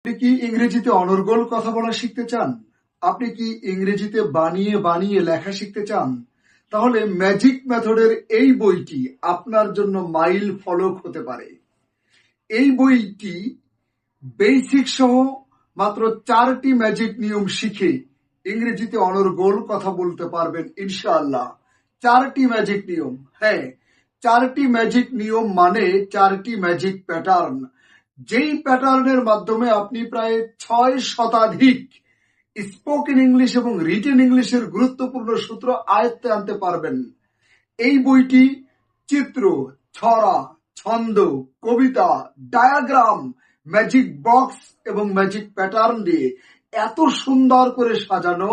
আপনি কি ইংরেজিতে অনর্গল কথা বলা শিখতে চান? আপনি কি ইংরেজিতে বানিয়ে বানিয়ে লেখা শিখতে চান? তাহলে ম্যাজিক মেথডের এই বইটি আপনার জন্য মাইল ফলক হতে পারে। এই বইটি বেসিক সহ মাত্র 4টি ম্যাজিক নিয়ম শিখে ইংরেজিতে অনর্গল কথা বলতে পারবেন ইনশাআল্লাহ। 4টি ম্যাজিক নিয়ম, হ্যাঁ, 4টি ম্যাজিক নিয়ম মানে 4টি ম্যাজিক প্যাটার্ন, যেই প্যাটার্নের মাধ্যমে আপনি প্রায় 6 শতাধিক স্পোকেন ইংলিশ এবং রিটেন ইংলিশের গুরুত্বপূর্ণ সূত্র আয়ত্তে আনতে পারবেন। এই বইটি চিত্র, ছড়া, ছন্দ, কবিতা, ডায়াগ্রাম, ম্যাজিক বক্স এবং ম্যাজিক প্যাটার্ন দিয়ে এত সুন্দর করে সাজানো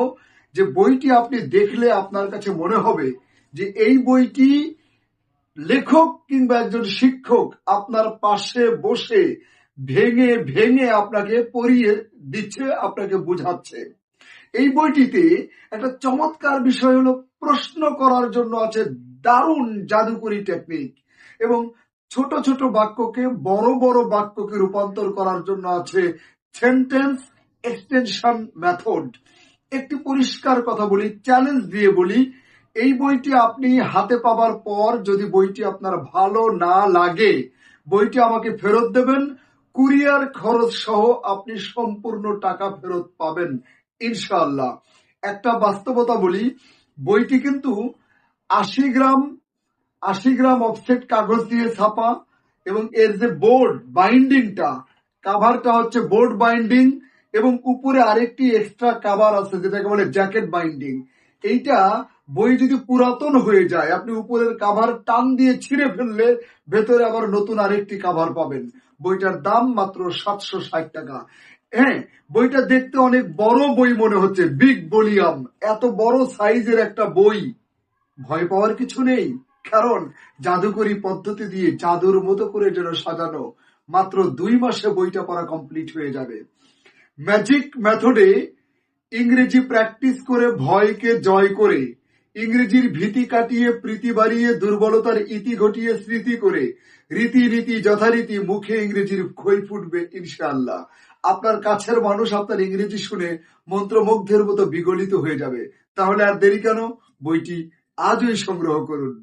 যে বইটি আপনি দেখলে আপনার কাছে মনে হবে যে এই বইটি লেখক কিংবা একজন শিক্ষক আপনার পাশে বসে ভেঙে ভেঙে আপনাকে পড়িয়ে দিচ্ছে, আপনাকে বোঝাচ্ছে। এই বইটিতে একটা চমৎকার বিষয় হলো প্রশ্ন করার জন্য আছে দারুণ জাদুকরি টেকনিক, এবং ছোট ছোট বাক্যকে বড় বড় বাক্যকে রূপান্তর করার জন্য আছে সেন্টেন্স এক্সটেনশন মেথড। একটি পরিষ্কার কথা বলি, চ্যালেঞ্জ দিয়ে বলি, এই বইটি আপনি হাতে পাবার পর যদি বইটি আপনার ভালো না লাগে, বইটি আমাকে ফেরত দেবেন। কুরিয়ার খরচ সহ আপনি সম্পূর্ণ টাকা ফেরত পাবেন ইনশাআল্লাহ। একটা বাস্তবতা বলি, বইটি কিন্তু 80 গ্রাম অফসেট কাগজ দিয়ে ছাপা, এবং এর যে বোর্ড বাইন্ডিংটা, কাভারটা হচ্ছে বোর্ড বাইন্ডিং, এবং উপরে আরেকটি এক্সট্রা কাভার আছে যেটাকে বলে জ্যাকেট বাইন্ডিং। এইটা বই যদি পুরাতন হয়ে যায়, আপনি উপরের কাভার টান দিয়ে ছিঁড়ে ফেললে ভেতরে আবার নতুন আরেকটি কাভার পাবেন। বইটার দাম মাত্র 760 টাকা। হ্যাঁ, বইটা দেখতে অনেক বড় বই মনে হচ্ছে, বিগ ভলিউম, এত বড় সাইজের একটা বই। ভয় পাওয়ার কিছু নেই, কারণ জাদুকরি পদ্ধতি দিয়ে জাদুর মতো করে যেন সাজানো। মাত্র 2 মাসে বইটা পড়া কমপ্লিট হয়ে যাবে। ম্যাজিক মেথডে ইংরেজি প্র্যাকটিস করে ভয়কে জয় করে, ইংরেজির ভীতি কাটিয়ে প্রীতি বাড়িয়ে, দুর্বলতার ইতি ঘটিয়ে স্মৃতি করে, রীতিনীতি যথারীতি মুখে ইংরেজির খই ফুটবে ইনশাআল্লাহ। আপনার কাছের মানুষ আপনার ইংরেজি শুনে মন্ত্রমুগ্ধের মতো বিগলিত হয়ে যাবে। তাহলে আর দেরি কেন, বইটি আজই সংগ্রহ করুন।